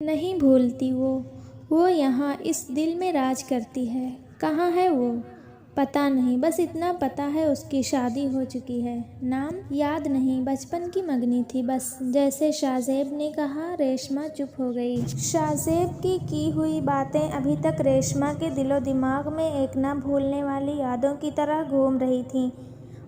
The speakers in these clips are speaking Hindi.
नहीं भूलती वो यहाँ इस दिल में राज करती है। कहाँ है वो पता नहीं, बस इतना पता है उसकी शादी हो चुकी है। नाम याद नहीं, बचपन की मगनी थी बस। जैसे शाहज़ेब ने कहा, रेशमा चुप हो गई। शाहज़ेब की हुई बातें अभी तक रेशमा के दिलो दिमाग में एक न भूलने वाली यादों की तरह घूम रही थीं।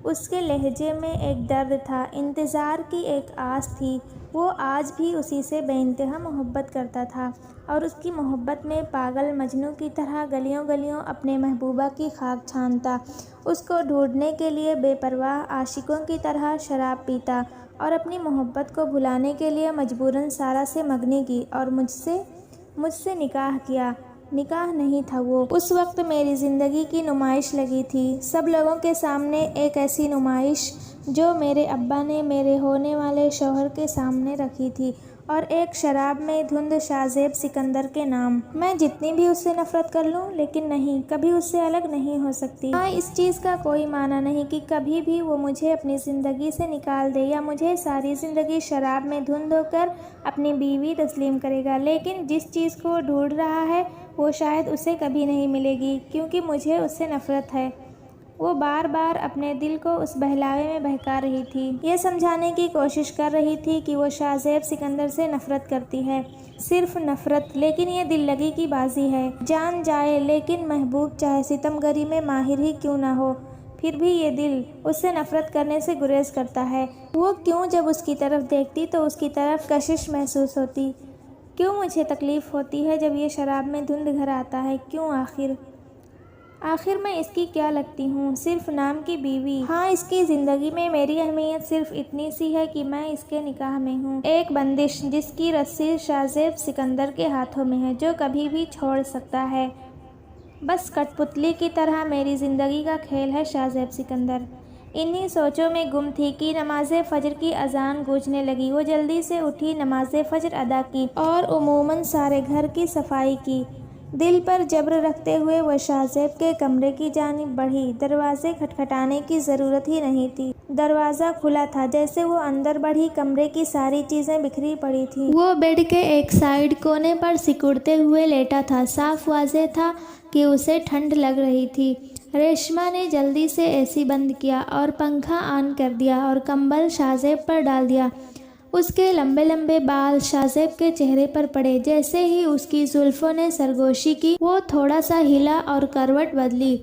उसके लहजे में एक दर्द था, इंतज़ार की एक आस थी। वो आज भी उसी से बेइंतहा मोहब्बत करता था और उसकी मोहब्बत में पागल मजनू की तरह गलियों गलियों अपने महबूबा की खाक छानता। उसको ढूंढने के लिए बेपरवाह आशिकों की तरह शराब पीता और अपनी मोहब्बत को भुलाने के लिए मजबूरन सारा से मगनी की और मुझसे निकाह किया। निकाह नहीं था वो, उस वक्त मेरी ज़िंदगी की नुमाइश लगी थी, सब लोगों के सामने एक ऐसी नुमाइश जो मेरे अब्बा ने मेरे होने वाले शौहर के सामने रखी थी, और एक शराब में धुंध शाहज़ेब सिकंदर के नाम। मैं जितनी भी उससे नफ़रत कर लूँ, लेकिन नहीं, कभी उससे अलग नहीं हो सकती। हाँ, इस चीज़ का कोई माना नहीं कि कभी भी वो मुझे अपनी ज़िंदगी से निकाल दे या मुझे सारी ज़िंदगी शराब में धुंध होकर अपनी बीवी तस्लीम करेगा, लेकिन जिस चीज़ को ढूंढ रहा है वो शायद उसे कभी नहीं मिलेगी, क्योंकि मुझे उससे नफ़रत है। वो बार बार अपने दिल को उस बहलावे में बहका रही थी, ये समझाने की कोशिश कर रही थी कि वो शाहज़ेब सिकंदर से नफ़रत करती है, सिर्फ नफ़रत। लेकिन ये दिल लगी की बाजी है, जान जाए लेकिन महबूब चाहे सितमगरी में माहिर ही क्यों ना हो, फिर भी ये दिल उससे नफ़रत करने से गुरेज करता है। वो क्यों जब उसकी तरफ देखती तो उसकी तरफ कशिश महसूस होती, क्यों मुझे तकलीफ़ होती है जब ये शराब में धुंध घर आता है, क्यों आखिर मैं इसकी क्या लगती हूँ, सिर्फ नाम की बीवी। हाँ, इसकी ज़िंदगी में मेरी अहमियत सिर्फ इतनी सी है कि मैं इसके निकाह में हूँ, एक बंदिश जिसकी रस्सी शाहज़ेब सिकंदर के हाथों में है, जो कभी भी छोड़ सकता है। बस कठपुतली की तरह मेरी ज़िंदगी का खेल है शाहज़ेब सिकंदर। इन्हीं सोचों में गुम थी कि नमाज़ फ़जर की अजान गूंजने लगी। वो जल्दी से उठी, नमाज़ फ़जर अदा की और उमूमन सारे घर की सफाई की। दिल पर जब्र रखते हुए वह शाहज़ेब के कमरे की जानिब बढ़ी। दरवाज़े खटखटाने की ज़रूरत ही नहीं थी, दरवाज़ा खुला था। जैसे वो अंदर बढ़ी, कमरे की सारी चीज़ें बिखरी पड़ी थीं। वो बेड के एक साइड कोने पर सिकुड़ते हुए लेटा था। साफ वाज़ेह था कि उसे ठंड लग रही थी। रेशमा ने जल्दी से एसी बंद किया और पंखा ऑन कर दिया और कंबल शाहज़ेब पर डाल दिया। उसके लंबे लंबे बाल शाहज़ेब के चेहरे पर पड़े। जैसे ही उसकी जुल्फ़ों ने सरगोशी की, वो थोड़ा सा हिला और करवट बदली।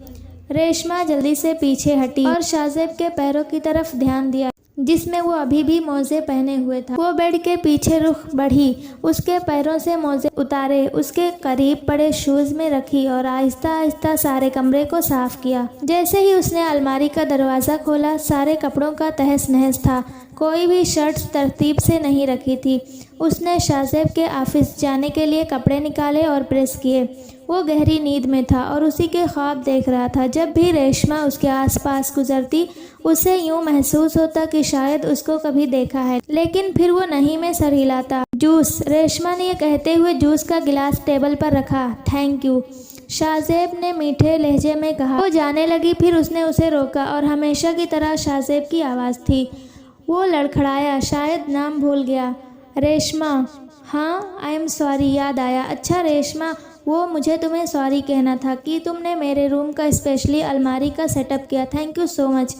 रेशमा जल्दी से पीछे हटी और शाहज़ेब के पैरों की तरफ ध्यान दिया, जिसमें वो अभी भी मोज़े पहने हुए था। वो बेड के पीछे रुख बढ़ी, उसके पैरों से मोज़े उतारे, उसके करीब पड़े शूज़ में रखी और आहिस्ता आहिस्ता सारे कमरे को साफ किया। जैसे ही उसने अलमारी का दरवाज़ा खोला, सारे कपड़ों का तहस नहस था, कोई भी शर्ट तरतीब से नहीं रखी थी। उसने शाहज़ेब के ऑफिस जाने के लिए कपड़े निकाले और प्रेस किए। वो गहरी नींद में था और उसी के ख्वाब देख रहा था। जब भी रेशमा उसके आसपास गुजरती, उसे यूँ महसूस होता कि शायद उसको कभी देखा है, लेकिन फिर वो नहीं में सर हिलाता। जूस, रेशमा ने यह कहते हुए जूस का गिलास टेबल पर रखा। थैंक यू, शाहज़ेब ने मीठे लहजे में कहा। वो जाने लगी, फिर उसने उसे रोका और हमेशा की तरह शाहज़ेब की आवाज़ थी। वो लड़खड़ाया, शायद नाम भूल गया। रेशमा। हाँ, आई एम सॉरी, याद आया। अच्छा रेशमा, वो मुझे तुम्हें सॉरी कहना था कि तुमने मेरे रूम का स्पेशली अलमारी का सेटअप किया। Thank you so much.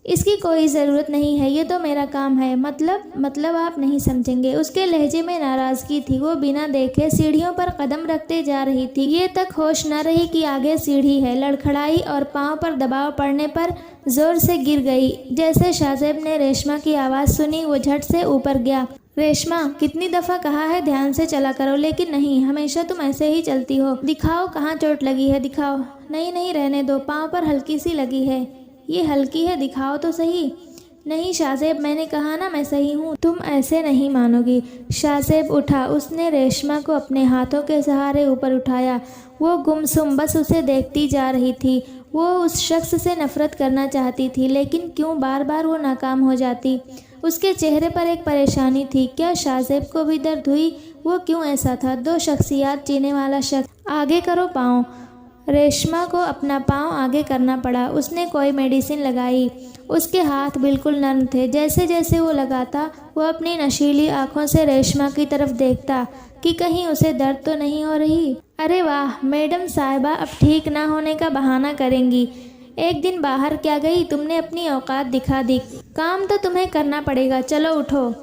इसकी कोई ज़रूरत नहीं है, ये तो मेरा काम है। मतलब आप नहीं समझेंगे। उसके लहजे में नाराज़गी थी। वो बिना देखे सीढ़ियों पर कदम रखते जा रही थी। ये तक होश न रही कि आगे सीढ़ी है। लड़खड़ाई और पाँव पर दबाव पड़ने पर ज़ोर से गिर गई। जैसे शाहज़ेब ने रेशमा की आवाज़ सुनी, वो झट से ऊपर गया। रेशमा, कितनी दफ़ा कहा है ध्यान से चला करो, लेकिन नहीं, हमेशा तुम ऐसे ही चलती हो। दिखाओ कहाँ चोट लगी है, दिखाओ। नहीं, रहने दो, पाँव पर हल्की सी लगी है। ये हल्की है, दिखाओ तो सही। नहीं शाहज़ेब, मैंने कहा ना मैं सही हूँ। तुम ऐसे नहीं मानोगी। शाहज़ेब उठा। उसने रेशमा को अपने हाथों के सहारे ऊपर उठाया। वो गुमसुम बस उसे देखती जा रही थी। वो उस शख्स से नफ़रत करना चाहती थी, लेकिन क्यों बार बार वो नाकाम हो जाती। उसके चेहरे पर एक परेशानी थी। क्या शाहज़ेब को भी दर्द हुई? वो क्यों ऐसा था? दो शख्सियात जीने वाला शख्स। आगे करो पाँव। रेशमा को अपना पाँव आगे करना पड़ा। उसने कोई मेडिसिन लगाई। उसके हाथ बिल्कुल नर्म थे। जैसे जैसे वो लगाता, वो अपनी नशीली आंखों से रेशमा की तरफ देखता कि कहीं उसे दर्द तो नहीं हो रही। अरे वाह, मैडम साहिबा अब ठीक ना होने का बहाना करेंगी। एक दिन बाहर क्या गई, तुमने अपनी औकात दिखा दी। काम तो तुम्हें करना पड़ेगा, चलो उठो।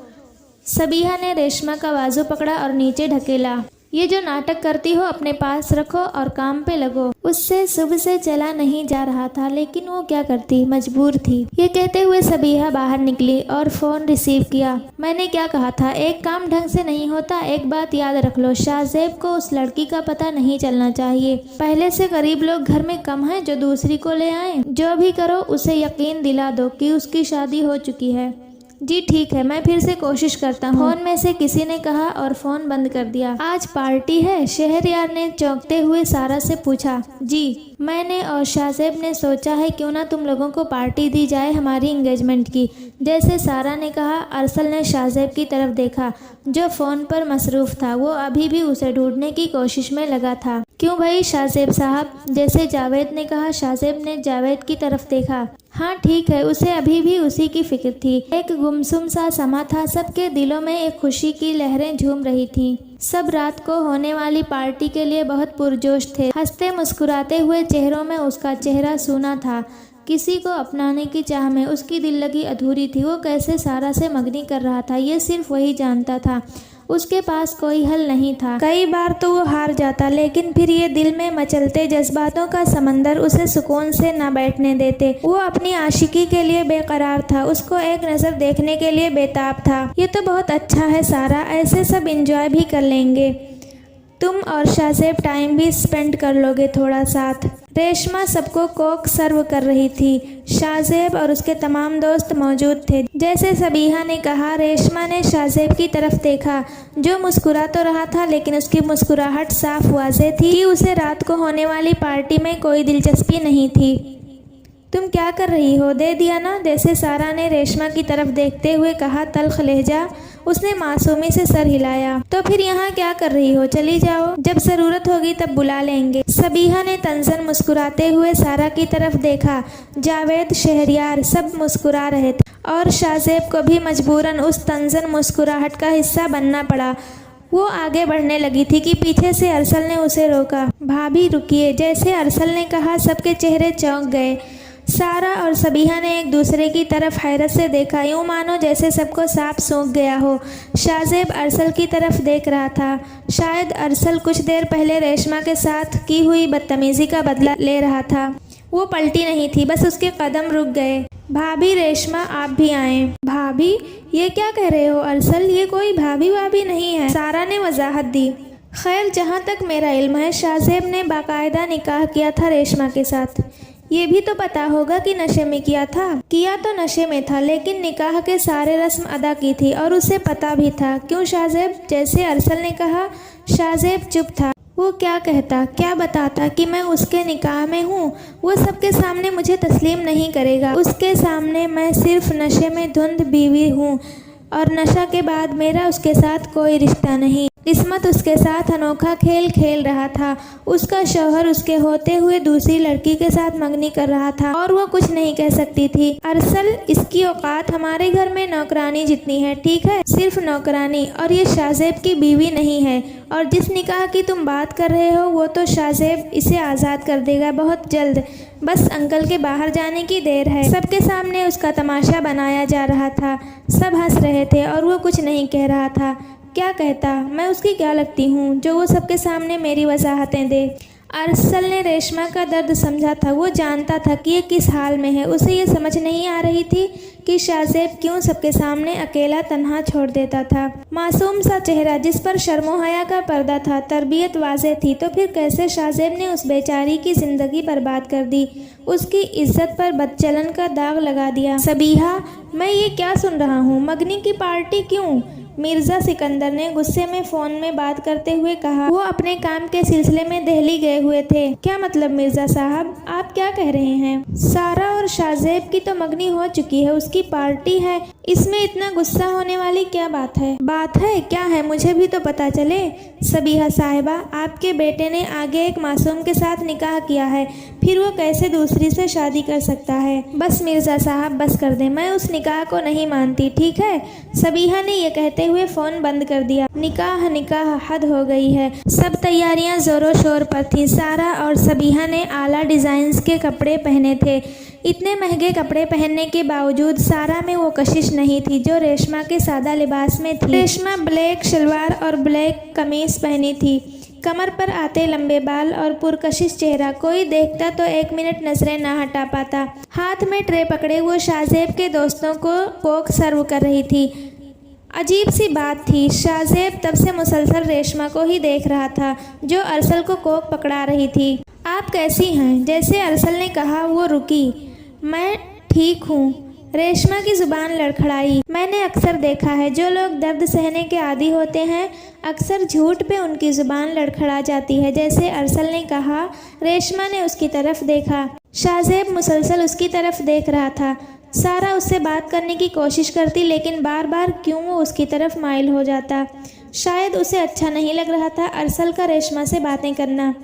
सबीहा ने रेशमा का बाजू पकड़ा और नीचे ढकेला। ये जो नाटक करती हो अपने पास रखो और काम पे लगो। उससे सुबह से चला नहीं जा रहा था, लेकिन वो क्या करती, मजबूर थी। ये कहते हुए सबीहा बाहर निकली और फ़ोन रिसीव किया। मैंने क्या कहा था, एक काम ढंग से नहीं होता। एक बात याद रख लो, शाहजेब को उस लड़की का पता नहीं चलना चाहिए। पहले से गरीब लोग घर में कम हैं जो दूसरी को ले आए। जो भी करो उसे यकीन दिला दो कि उसकी शादी हो चुकी है। जी ठीक है, मैं फिर से कोशिश करता हूँ, फोन में से किसी ने कहा और फोन बंद कर दिया। आज पार्टी है? शहरयार ने चौंकते हुए सारा से पूछा। जी, मैंने और शाहजेब ने सोचा है क्यों ना तुम लोगों को पार्टी दी जाए हमारी एंगेजमेंट की। जैसे सारा ने कहा, अरसल ने शाहजेब की तरफ देखा जो फ़ोन पर मसरूफ़ था। वो अभी भी उसे ढूंढने की कोशिश में लगा था। क्यों भाई शाहजेब साहब? जैसे जावेद ने कहा। शाहजेब ने जावेद की तरफ देखा। हाँ ठीक है, उसे अभी भी उसी की फिक्र थी। एक गुमसुम सा समा था। सबके दिलों में एक खुशी की लहरें झूम रही थीं। सब रात को होने वाली पार्टी के लिए बहुत पुरजोश थे। हंसते मुस्कुराते हुए चेहरों में उसका चेहरा सूना था। किसी को अपनाने की चाह में उसकी दिल लगी अधूरी थी। वो कैसे सारा से मगनी कर रहा था, ये सिर्फ वही जानता था। उसके पास कोई हल नहीं था। कई बार तो वो हार जाता, लेकिन फिर ये दिल में मचलते जज्बातों का समंदर उसे सुकून से न बैठने देते। वो अपनी आशिकी के लिए बेकरार था। उसको एक नज़र देखने के लिए बेताब था। ये तो बहुत अच्छा है सारा, ऐसे सब एंजॉय भी कर लेंगे। तुम और शाहजेब टाइम भी स्पेंड कर लोगे थोड़ा साथ। रेशमा सबको कोक सर्व कर रही थी। शाहजेब और उसके तमाम दोस्त मौजूद थे। जैसे सबीहा ने कहा, रेशमा ने शाहजेब की तरफ देखा जो मुस्कुरा तो रहा था, लेकिन उसकी मुस्कुराहट साफ वाज़ेह थी कि उसे रात को होने वाली पार्टी में कोई दिलचस्पी नहीं थी। तुम क्या कर रही हो, दे दिया ना? जैसे सारा ने रेशमा की तरफ देखते हुए कहा, तल्ख लहजा। उसने मासूमी से सर हिलाया। तो फिर यहाँ क्या कर रही हो, चली जाओ, जब ज़रूरत होगी तब बुला लेंगे। सबीहा ने तंजन मुस्कुराते हुए सारा की तरफ देखा। जावेद, शहरयार सब मुस्कुरा रहे थे और शाहजेब को भी मजबूरन उस तंजन मुस्कुराहट का हिस्सा बनना पड़ा। वो आगे बढ़ने लगी थी कि पीछे से अरसल ने उसे रोका। भाभी रुकिए। जैसे अरसल ने कहा, सबके चेहरे चौंक गए। सारा और सबीहा ने एक दूसरे की तरफ हैरत से देखा, यूँ मानो जैसे सबको सांप सूंघ गया हो। शाहजेब अरसल की तरफ देख रहा था। शायद अरसल कुछ देर पहले रेशमा के साथ की हुई बदतमीज़ी का बदला ले रहा था। वो पलटी नहीं थी, बस उसके कदम रुक गए। भाभी, रेशमा आप भी आए। भाभी? ये क्या कह रहे हो अरसल? ये कोई भाभी वाभी नहीं है, सारा ने वजाहत दी। खैर, जहाँ तक मेरा इल्म है, शाहजेब ने बाकायदा निकाह किया था रेशमा के साथ। ये भी तो पता होगा कि नशे में किया था। किया तो नशे में था, लेकिन निकाह के सारे रस्म अदा की थी और उसे पता भी था। क्यों शाहजेब? जैसे अरसल ने कहा। शाहजेब चुप था। वो क्या कहता, क्या बताता कि मैं उसके निकाह में हूँ? वो सबके सामने मुझे तस्लीम नहीं करेगा। उसके सामने मैं सिर्फ नशे में धुंध बीवी हूँ और नशा के बाद मेरा उसके साथ कोई रिश्ता नहीं। किस्मत उसके साथ अनोखा खेल खेल रहा था। उसका शौहर उसके होते हुए दूसरी लड़की के साथ मंगनी कर रहा था और वो कुछ नहीं कह सकती थी। अरसल, इसकी औकात हमारे घर में नौकरानी जितनी है, ठीक है, सिर्फ नौकरानी, और ये शाहजेब की बीवी नहीं है। और जिस निकाह की तुम बात कर रहे हो, वो तो शाहजेब इसे आज़ाद कर देगा बहुत जल्द। बस अंकल के बाहर जाने की देर है। सबके सामने उसका तमाशा बनाया जा रहा था। सब हंस रहे थे और वो कुछ नहीं कह रहा था। क्या कहता? मैं उसकी क्या लगती हूँ जो वो सबके सामने मेरी वजाहतें दे? अरसल ने रेशमा का दर्द समझा था। वो जानता था कि ये किस हाल में है। उसे ये समझ नहीं आ रही थी कि शाहजेब क्यों सबके सामने अकेला तन्हा छोड़ देता था। मासूम सा चेहरा जिस पर शर्मो हया का पर्दा था, तरबियत वाज़ेह थी, तो फिर कैसे शाहजेब ने उस बेचारी की ज़िंदगी बर्बाद कर दी, उसकी इज्जत पर बदचलन का दाग लगा दिया। सबीहा, मैं ये क्या सुन रहा हूँ? मगनी की पार्टी क्यों? मिर्ज़ा सिकंदर ने गुस्से में फ़ोन में बात करते हुए कहा। वो अपने काम के सिलसिले में दिल्ली गए हुए थे। क्या मतलब मिर्ज़ा साहब, आप क्या कह रहे हैं? सारा और शाहजेब की तो मंगनी हो चुकी है, उसकी पार्टी है, इसमें इतना गुस्सा होने वाली क्या बात है? बात है क्या है, मुझे भी तो पता चले। सबीहा साहिबा, आपके बेटे ने आगे एक मासूम के साथ निकाह किया है, फिर वो कैसे दूसरी से शादी कर सकता है? बस मिर्ज़ा साहब, बस कर दें, मैं उस निकाह को नहीं मानती, ठीक है? सबीहा ने यह कहते हुए फ़ोन बंद कर दिया। निकाह निकाह, हद हो गई है। सब तैयारियां ज़ोरों शोर पर थीं। सारा और सबीहा ने आला डिज़ाइंस के कपड़े पहने थे। इतने महंगे कपड़े पहनने के बावजूद सारा में वो कशिश नहीं थी जो रेशमा के सादा लिबास में थी। रेशमा ब्लैक शलवार और ब्लैक कमीज पहनी थी, कमर पर आते लंबे बाल और पुरकशिश चेहरा। कोई देखता तो 1 मिनट नजरें ना हटा पाता। हाथ में ट्रे पकड़े वो शाहजेब के दोस्तों को कोक सर्व कर रही थी। अजीब सी बात थी, शाहजेब तब से मुसलसल रेशमा को ही देख रहा था जो अरसल को कोक पकड़ा रही थी। आप कैसी हैं? जैसे अरसल ने कहा वो रुकी। मैं ठीक हूँ। रेशमा की ज़ुबान लड़खड़ाई। मैंने अक्सर देखा है, जो लोग दर्द सहने के आदी होते हैं अक्सर झूठ पे उनकी ज़ुबान लड़खड़ा जाती है। जैसे अरसल ने कहा। रेशमा ने उसकी तरफ देखा। शाहजेब मुसलसल उसकी तरफ देख रहा था। सारा उससे बात करने की कोशिश करती, लेकिन बार बार क्यों वो उसकी तरफ माइल हो जाता। शायद उसे अच्छा नहीं लग रहा था अरसल का रेशमा से बातें करना।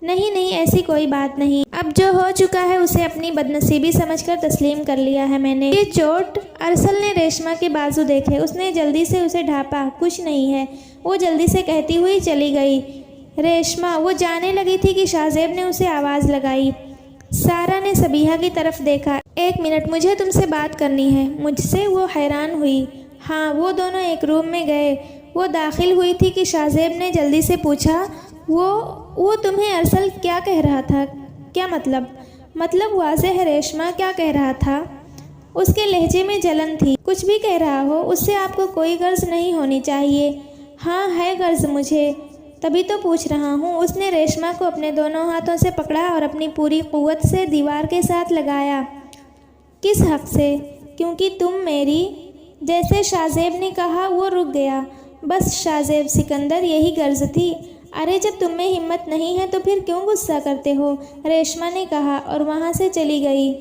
नहीं नहीं, ऐसी कोई बात नहीं। अब जो हो चुका है उसे अपनी बदनसीबी समझकर तस्लीम कर लिया है मैंने। ये चोट। अरसल ने रेशमा के बाजू देखे। उसने जल्दी से उसे ढांपा। कुछ नहीं है, वो जल्दी से कहती हुई चली गई। रेशमा, वो जाने लगी थी कि शाहजेब ने उसे आवाज़ लगाई। सारा ने सबीहा की तरफ देखा। 1 मिनट, मुझे तुमसे बात करनी है। मुझसे? वो हैरान हुई। हाँ। वो दोनों एक रूम में गए। वो दाखिल हुई थी कि शाहजेब ने जल्दी से पूछा, वो तुम्हें अरसल क्या कह रहा था? क्या मतलब? मतलब वाज़ेह है रेशमा, क्या कह रहा था? उसके लहजे में जलन थी। कुछ भी कह रहा हो, उससे आपको कोई गर्ज नहीं होनी चाहिए। हाँ है गर्ज मुझे, तभी तो पूछ रहा हूँ। उसने रेशमा को अपने दोनों हाथों से पकड़ा और अपनी पूरी कुव्वत से दीवार के साथ लगाया। किस हक से? क्योंकि तुम मेरी। जैसे शाहजेब ने कहा। वो रुक गया। बस शाहजेब सिकंदर, यही गर्ज थी। अरे जब तुम में हिम्मत नहीं है तो फिर क्यों गुस्सा करते हो? रेशमा ने कहा और वहाँ से चली गई।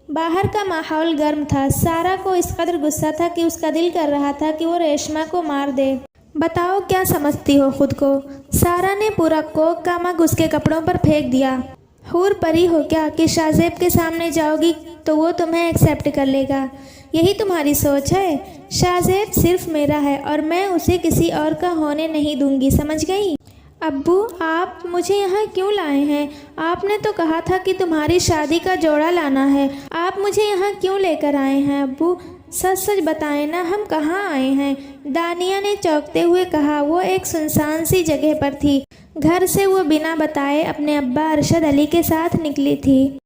बाहर का माहौल गर्म था। सारा को इस कदर गुस्सा था कि उसका दिल कर रहा था कि वो रेशमा को मार दे। बताओ क्या समझती हो खुद को? सारा ने पूरा कोक का मग उसके कपड़ों पर फेंक दिया। हूर परी हो क्या कि शाहजेब के सामने जाओगी तो वो तुम्हें एक्सेप्ट कर लेगा? यही तुम्हारी सोच है? शाहजेब सिर्फ मेरा है और मैं उसे किसी और का होने नहीं दूंगी, समझ गई? अब्बू, आप मुझे यहाँ क्यों लाए हैं? आपने तो कहा था कि तुम्हारी शादी का जोड़ा लाना है। आप मुझे यहाँ क्यों लेकर आए हैं अब्बू? सच सच बताएं ना, हम कहाँ आए हैं? दानिया ने चौंकते हुए कहा। वो एक सुनसान सी जगह पर थी। घर से वो बिना बताए अपने अब्बा अरशद अली के साथ निकली थी।